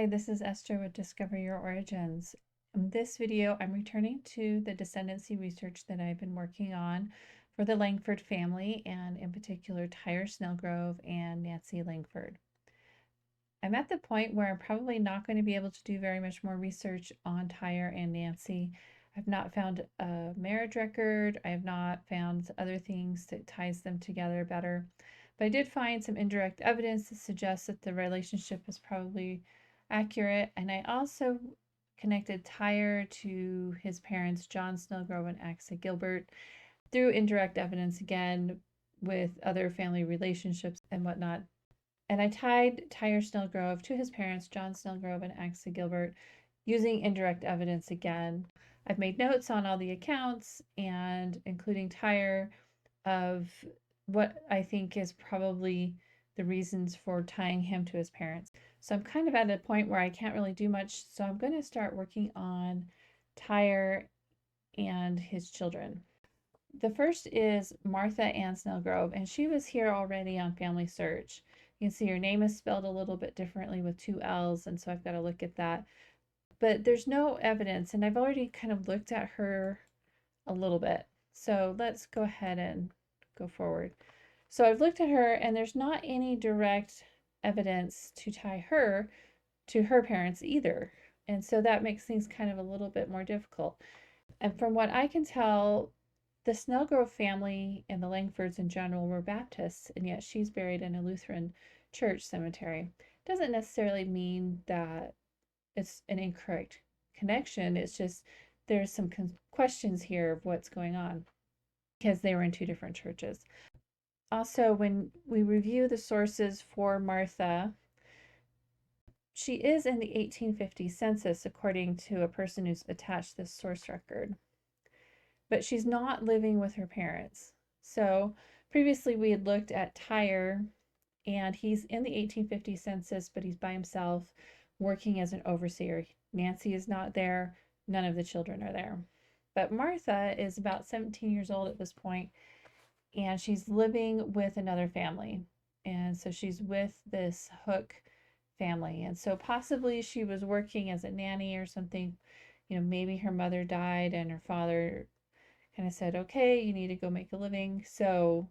Hi, this is Esther with Discover Your Origins. In this video, I'm returning to the descendancy research that I've been working on for the Langford family, and in particular, Tyre Snelgrove and Nancy Langford. I'm at the point where I'm probably not going to be able to do very much more research on Tyre and Nancy. I've not found a marriage record. I have not found other things that ties them together better. But I did find some indirect evidence that suggests that the relationship is probably accurate. And I also connected Tyre to his parents, John Snelgrove and Axa Gilbert, through indirect evidence again with other family relationships and whatnot. And I tied Tyre Snelgrove to his parents, John Snelgrove and Axa Gilbert, using indirect evidence again. I've made notes on all the accounts and including Tyre of what I think is probably the reasons for tying him to his parents. So I'm kind of at a point where I can't really do much. So I'm going to start working on Tyre and his children. The first is Martha Ann Snelgrove, and she was here already on Family Search. You can see her name is spelled a little bit differently with two L's, and so I've got to look at that. But there's no evidence, and I've already kind of looked at her a little bit. So let's go ahead and go forward. So I've looked at her, and there's not any direct evidence to tie her to her parents either. And so that makes things kind of a little bit more difficult. And from what I can tell, the Snelgrove family and the Langfords in general were Baptists, and yet she's buried in a Lutheran church cemetery. Doesn't necessarily mean that it's an incorrect connection. It's just there's some questions here of what's going on because they were in two different churches. Also, when we review the sources for Martha, she is in the 1850 census according to a person who's attached this source record, but she's not living with her parents. So previously we had looked at Tyre, and he's in the 1850 census, but he's by himself working as an overseer. Nancy is not there. None of the children are there. But Martha is about 17 years old at this point, and she's living with another family. And so she's with this Hook family. And so possibly she was working as a nanny or something. You know, maybe her mother died and her father kind of said, okay, you need to go make a living. So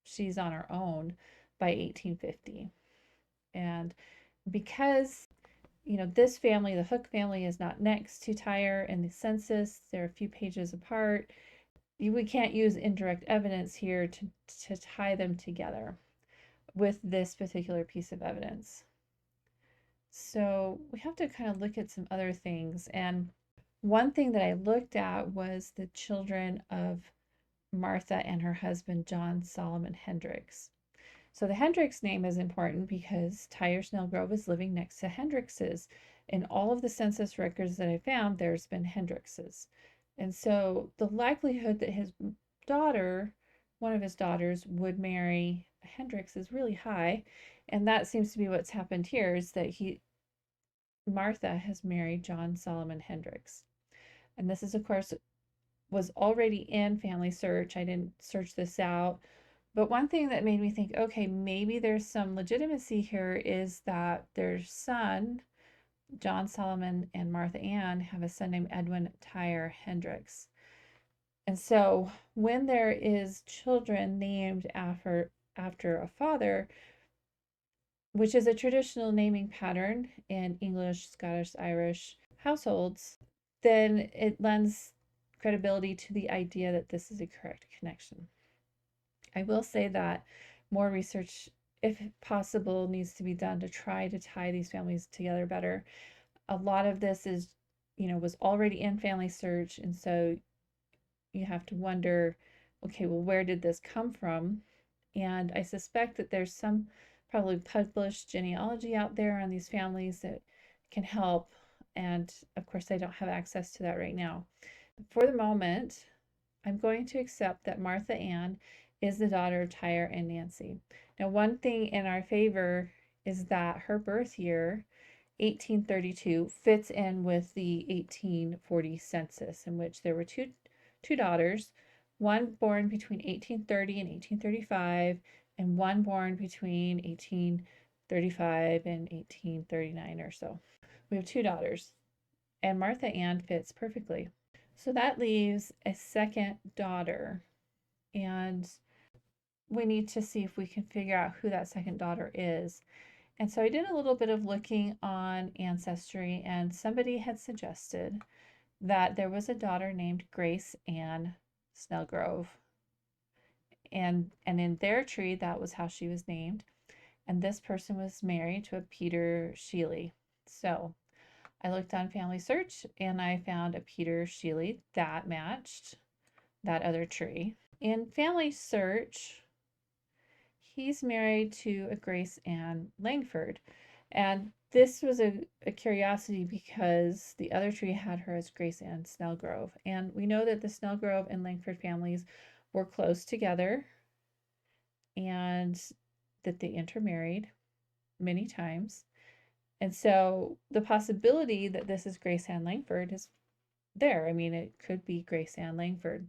she's on her own by 1850. And because, you know, this family, the Hook family, is not next to Tyre in the census, they're a few pages apart, we can't use indirect evidence here to tie them together with this particular piece of evidence. So we have to kind of look at some other things. And one thing that I looked at was the children of Martha and her husband, John Solomon Hendricks. So the Hendricks name is important because Tyre Snelgrove is living next to Hendrickses. In all of the census records that I found, there's been Hendrickses. And so the likelihood that his daughter, one of his daughters, would marry a Hendricks is really high. And that seems to be what's happened here, is that Martha has married John Solomon Hendricks. And this is, of course, was already in Family Search. I didn't search this out. But one thing that made me think, okay, maybe there's some legitimacy here is that their son, John Solomon and Martha Ann, have a son named Edwin Tyre Hendricks. And so when there is children named after a father, which is a traditional naming pattern in English, Scottish, Irish households, then it lends credibility to the idea that this is a correct connection. I will say that more research, if possible, needs to be done to try to tie these families together better. A lot of this is, you know, was already in Family Search, and so you have to wonder, okay, well, where did this come from? And I suspect that there's some probably published genealogy out there on these families that can help. And of course, I don't have access to that right now. For the moment, I'm going to accept that Martha Ann is the daughter of Tyre and Nancy. Now, one thing in our favor is that her birth year, 1832, fits in with the 1840 census, in which there were two daughters, one born between 1830 and 1835, and one born between 1835 and 1839 or so. We have 2 daughters, and Martha Ann fits perfectly. So that leaves a second daughter, and we need to see if we can figure out who that second daughter is. And so I did a little bit of looking on Ancestry, and somebody had suggested that there was a daughter named Grace Ann Snelgrove. And in their tree, that was how she was named. And this person was married to a Peter Sheely. So I looked on Family Search and I found a Peter Sheely that matched that other tree. In Family Search, he's married to a Grace Ann Langford. And this was a curiosity because the other tree had her as Grace Ann Snelgrove. And we know that the Snelgrove and Langford families were close together and that they intermarried many times. And so the possibility that this is Grace Ann Langford is there. I mean, it could be Grace Ann Langford,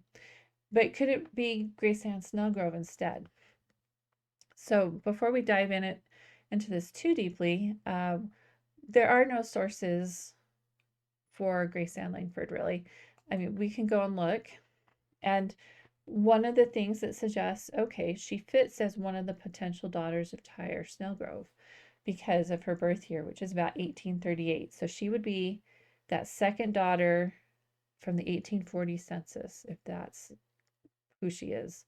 but could it be Grace Ann Snelgrove instead? So before we dive into this too deeply, there are no sources for Grace Ann Langford, really. I mean, we can go and look, and one of the things that suggests, okay, she fits as one of the potential daughters of Tyre Snelgrove because of her birth year, which is about 1838. So she would be that second daughter from the 1840 census, if that's who she is.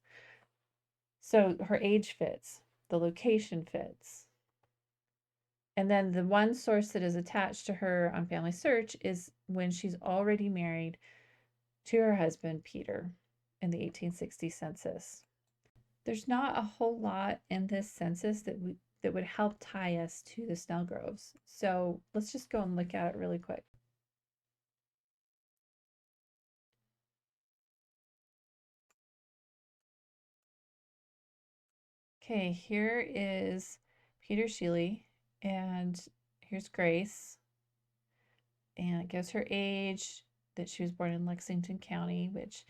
So her age fits, the location fits. And then the one source that is attached to her on Family Search is when she's already married to her husband, Peter, in the 1860 census. There's not a whole lot in this census that would help tie us to the Snelgroves. So let's just go and look at it really quick. Okay, here is Peter Sheely, and here's Grace, and it gives her age, that she was born in Lexington County, which,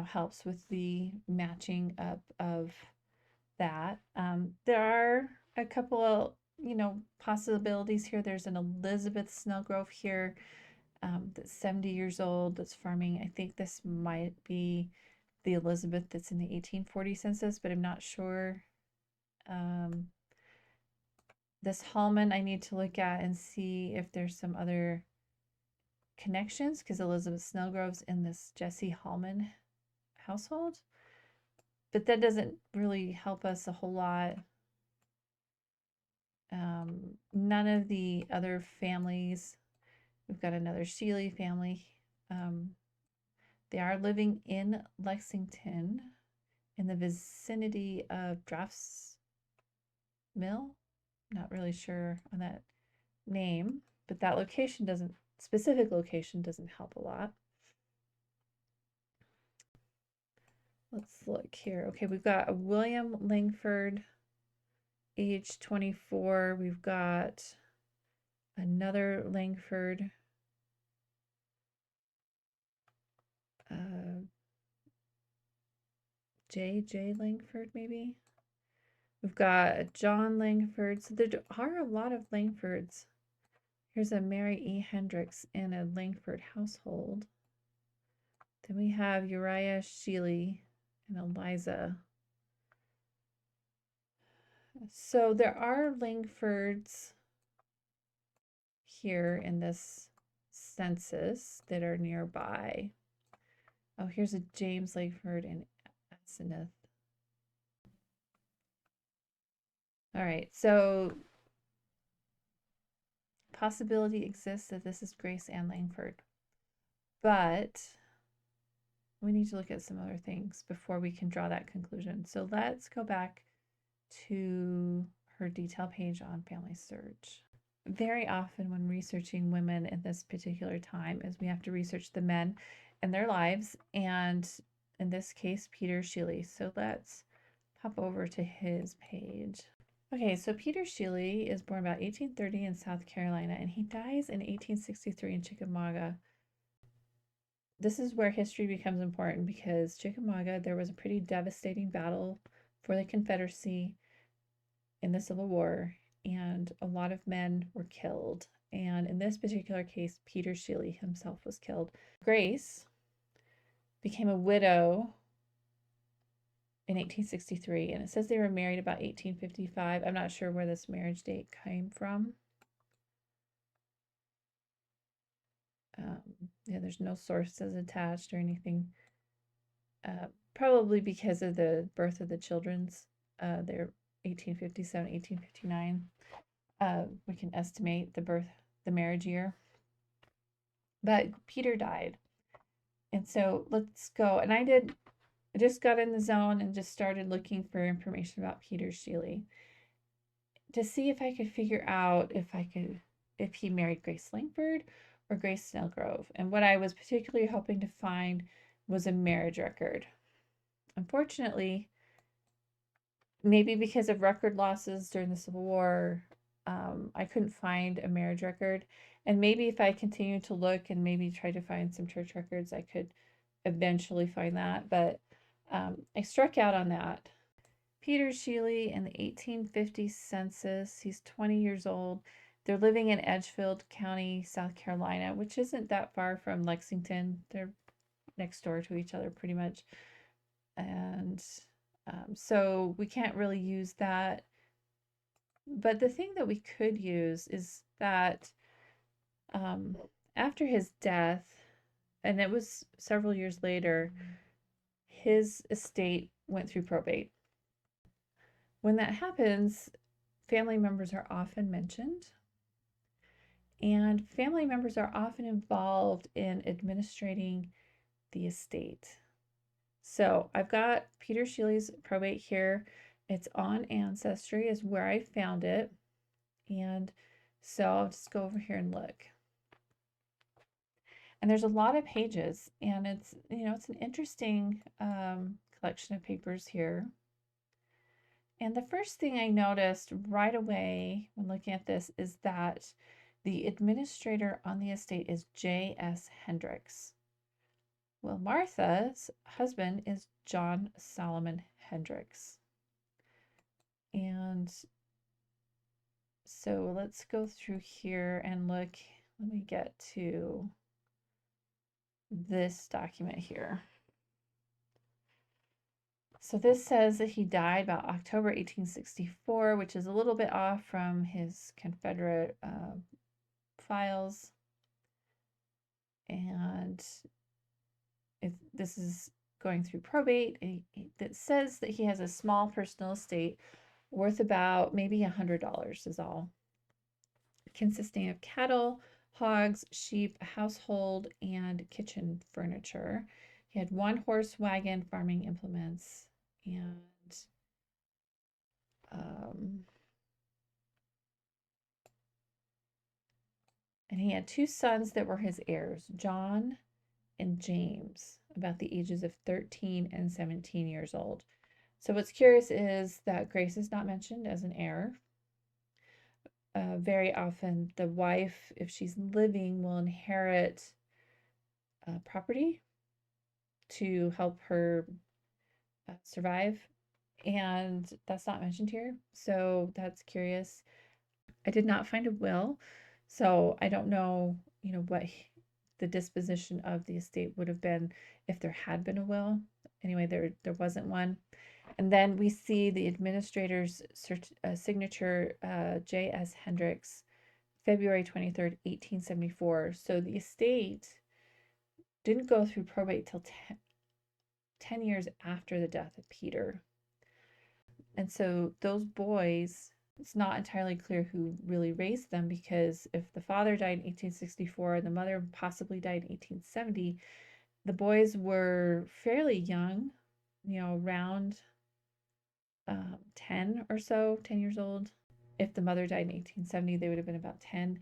helps with the matching up of that. There are a couple of, possibilities here. There's an Elizabeth Snelgrove here that's 70 years old, that's farming. I think this might be the Elizabeth that's in the 1840 census, but I'm not sure. This Hallman I need to look at and see if there's some other connections, because Elizabeth Snelgrove's in this Jesse Hallman household. But that doesn't really help us a whole lot. None of the other families. We've got another Sheely family. They are living in Lexington in the vicinity of Drafts Mill. Not really sure on that name, but that specific location doesn't help a lot. Let's look here. Okay, we've got a William Langford, age 24. We've got another Langford, J. Langford, maybe. We've got a John Langford. So there are a lot of Langfords. Here's a Mary E. Hendricks in a Langford household. Then we have Uriah Sheely and Eliza. So there are Langfords here in this census that are nearby. Oh, here's a James Langford and Asenath. All right, so possibility exists that this is Grace Ann Langford, but we need to look at some other things before we can draw that conclusion. So let's go back to her detail page on Family Search. Very often when researching women in this particular time is we have to research the men and their lives, and in this case, Peter Sheely. So let's pop over to his page. Okay, so Peter Sheely is born about 1830 in South Carolina, and he dies in 1863 in Chickamauga. This is where history becomes important because Chickamauga, there was a pretty devastating battle for the Confederacy in the Civil War, and a lot of men were killed. And in this particular case, Peter Shealy himself was killed. Grace became a widow in 1863, and it says they were married about 1855. I'm not sure where this marriage date came from. Yeah, there's no sources attached or anything. Probably because of the birth of the children's. They're 1857, 1859. We can estimate the marriage year. But Peter died. And so let's go. And I just got in the zone and just started looking for information about Peter Shealy to see if I could figure out if he married Grace Langford or Grace Snelgrove. And what I was particularly hoping to find was a marriage record. Unfortunately, maybe because of record losses during the Civil War, I couldn't find a marriage record. And maybe if I continue to look and maybe try to find some church records, I could eventually find that. But I struck out on that. Peter Shealy in the 1850 census, he's 20 years old. They're living in Edgefield County, South Carolina, which isn't that far from Lexington. They're next door to each other pretty much. And so we can't really use that. But the thing that we could use is that after his death, and it was several years later, his estate went through probate. When that happens, family members are often mentioned, and family members are often involved in administrating the estate. So I've got Peter Shealy's probate here. It's on Ancestry is where I found it. And so I'll just go over here and look. And there's a lot of pages, and it's an interesting collection of papers here. And the first thing I noticed right away when looking at this is that the administrator on the estate is J.S. Hendricks. Well, Martha's husband is John Solomon Hendricks. And so let's go through here and look. Let me get to this document here. So this says that he died about October 1864, which is a little bit off from his Confederate files. And this is going through probate. It says that he has a small personal estate worth about maybe $100 is all, consisting of cattle, hogs, sheep, household, and kitchen furniture. He had one horse wagon, farming implements, and he had two sons that were his heirs, John and James, about the ages of 13 and 17 years old. So what's curious is that Grace is not mentioned as an heir. Very often the wife, if she's living, will inherit property to help her survive, and that's not mentioned here. So that's curious. I did not find a will, so I don't know, what the disposition of the estate would have been if there had been a will. Anyway, there wasn't one. And then we see the administrator's signature, J.S. Hendricks, February 23rd, 1874. So the estate didn't go through probate till 10 years after the death of Peter. And so those boys, it's not entirely clear who really raised them, because if the father died in 1864 and the mother possibly died in 1870, the boys were fairly young, around 10 or so, 10 years old. If the mother died in 1870, they would have been about 10.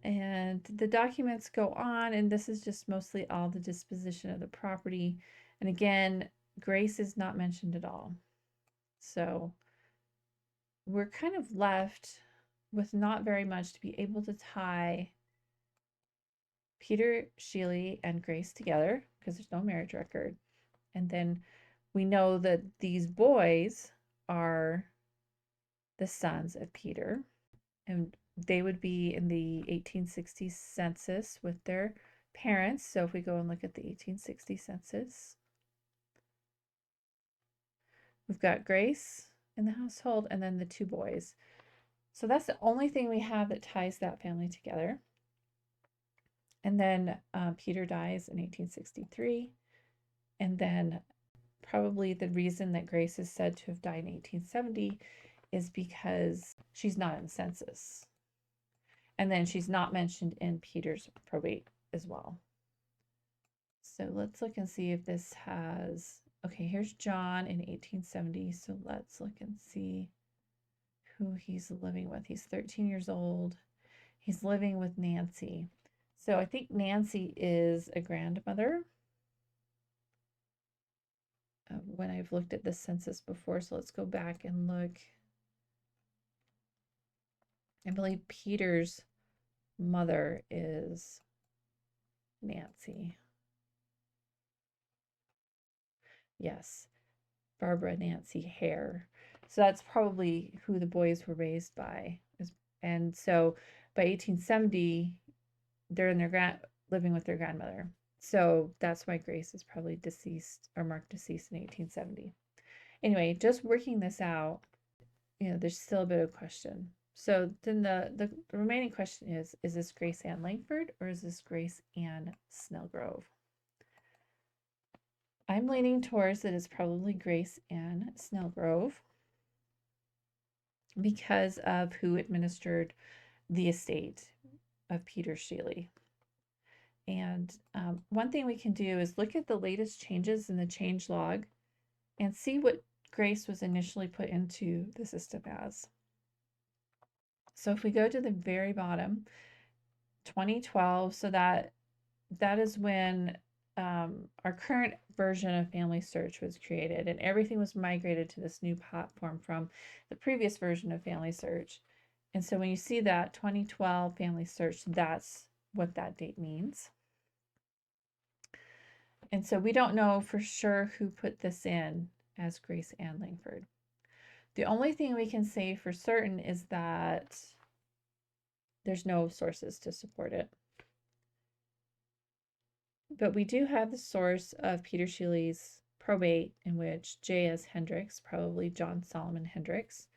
And the documents go on, and this is just mostly all the disposition of the property. And again, Grace is not mentioned at all. So we're kind of left with not very much to be able to tie Peter Shealy and Grace together, because there's no marriage record. And then we know that these boys are the sons of Peter. And they would be in the 1860 census with their parents. So if we go and look at the 1860 census, we've got Grace in the household and then the two boys. So that's the only thing we have that ties that family together. And then Peter dies in 1863. And then probably the reason that Grace is said to have died in 1870 is because she's not in the census. And then she's not mentioned in Peter's probate as well. So let's look and see if this has, okay, here's John in 1870. So let's look and see who he's living with. He's 13 years old. He's living with Nancy. So I think Nancy is a grandmother when I've looked at the census before. So let's go back and look. I believe Peter's mother is Nancy. Yes, Barbara Nancy Hare. So that's probably who the boys were raised by. And so by 1870, they're in their living with their grandmother. So that's why Grace is probably deceased or marked deceased in 1870. Anyway, just working this out, there's still a bit of question. So then the remaining question is this Grace Ann Langford or is this Grace Ann Snelgrove? I'm leaning towards that it's probably Grace Ann Snelgrove because of who administered the estate of Peter Sheely. And one thing we can do is look at the latest changes in the change log and see what Grace was initially put into the system as. So if we go to the very bottom, 2012, so that is when our current version of Family Search was created, and everything was migrated to this new platform from the previous version of Family Search. And so when you see that 2012 Family Search, that's what that date means. And so we don't know for sure who put this in as Grace Ann Langford. The only thing we can say for certain is that there's no sources to support it. But we do have the source of Peter Sheely's probate in which J.S. Hendricks, probably John Solomon Hendricks,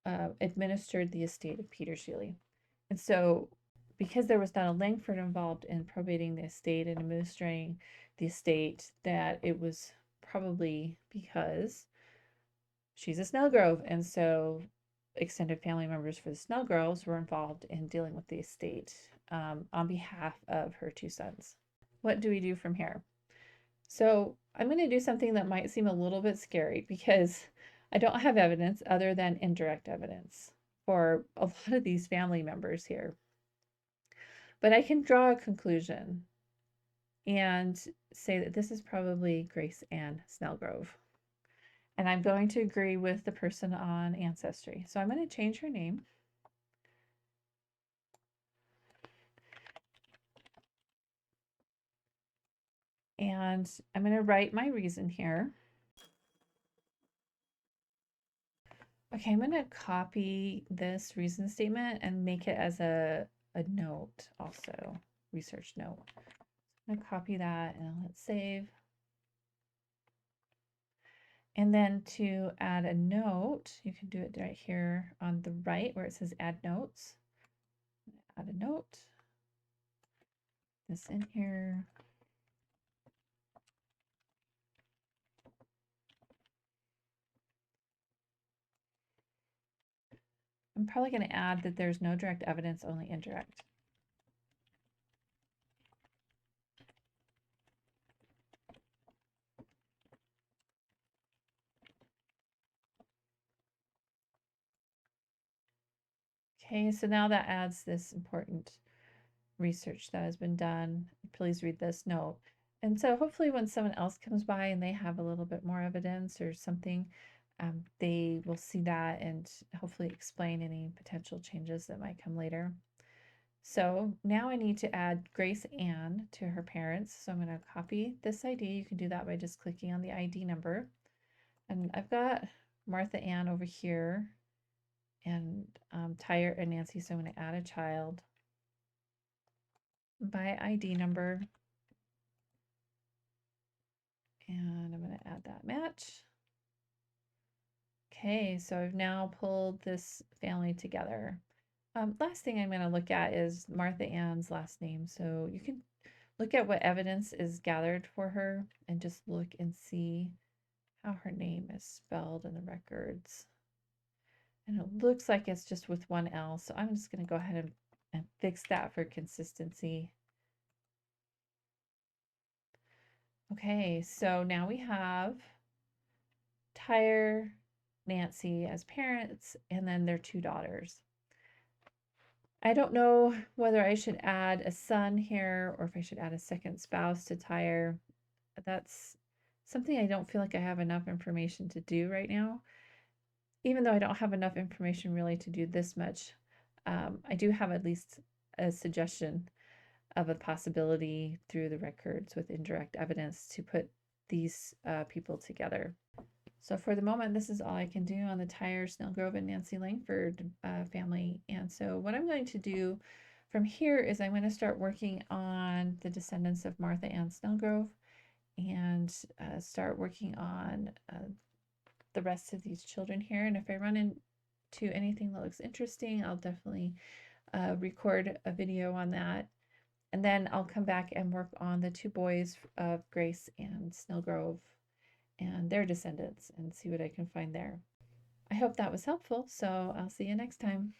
administered the estate of Peter Sheely. And so because there was not a Langford involved in probating the estate and administering the estate, that it was probably because she's a Snelgrove. And so extended family members for the Snelgroves were involved in dealing with the estate on behalf of her two sons. What do we do from here? So I'm going to do something that might seem a little bit scary because I don't have evidence other than indirect evidence for a lot of these family members here. But I can draw a conclusion and say that this is probably Grace Ann Snelgrove. And I'm going to agree with the person on Ancestry. So I'm going to change her name. And I'm going to write my reason here. Okay, I'm going to copy this reason statement and make it as a note also, research note. I'm going to copy that and I'll hit save. And then to add a note, you can do it right here on the right where it says add notes. Add a note. This in here. I'm probably going to add that there's no direct evidence, only indirect. Okay, so now that adds this important research that has been done. Please read this note. And so hopefully when someone else comes by and they have a little bit more evidence or something, they will see that and hopefully explain any potential changes that might come later. So now I need to add Grace Ann to her parents. So I'm going to copy this ID. You can do that by just clicking on the ID number. And I've got Martha Ann over here and Tyre and Nancy. So I'm going to add a child by ID number. And I'm going to add that match. Okay, so I've now pulled this family together. Last thing I'm going to look at is Martha Ann's last name. So you can look at what evidence is gathered for her and just look and see how her name is spelled in the records. And it looks like it's just with one L. So I'm just going to go ahead and fix that for consistency. Okay, so now we have Tyre, Nancy as parents, and then their two daughters. I don't know whether I should add a son here or if I should add a second spouse to Tyre. That's something I don't feel like I have enough information to do right now. Even though I don't have enough information really to do this much, I do have at least a suggestion of a possibility through the records with indirect evidence to put these people together. So for the moment, this is all I can do on the Tyre, Snelgrove, and Nancy Langford family. And so what I'm going to do from here is I'm going to start working on the descendants of Martha Ann Snelgrove and start working on the rest of these children here. And if I run into anything that looks interesting, I'll definitely record a video on that. And then I'll come back and work on the two boys of Grace and Snelgrove and their descendants and see what I can find there. I hope that was helpful, so I'll see you next time.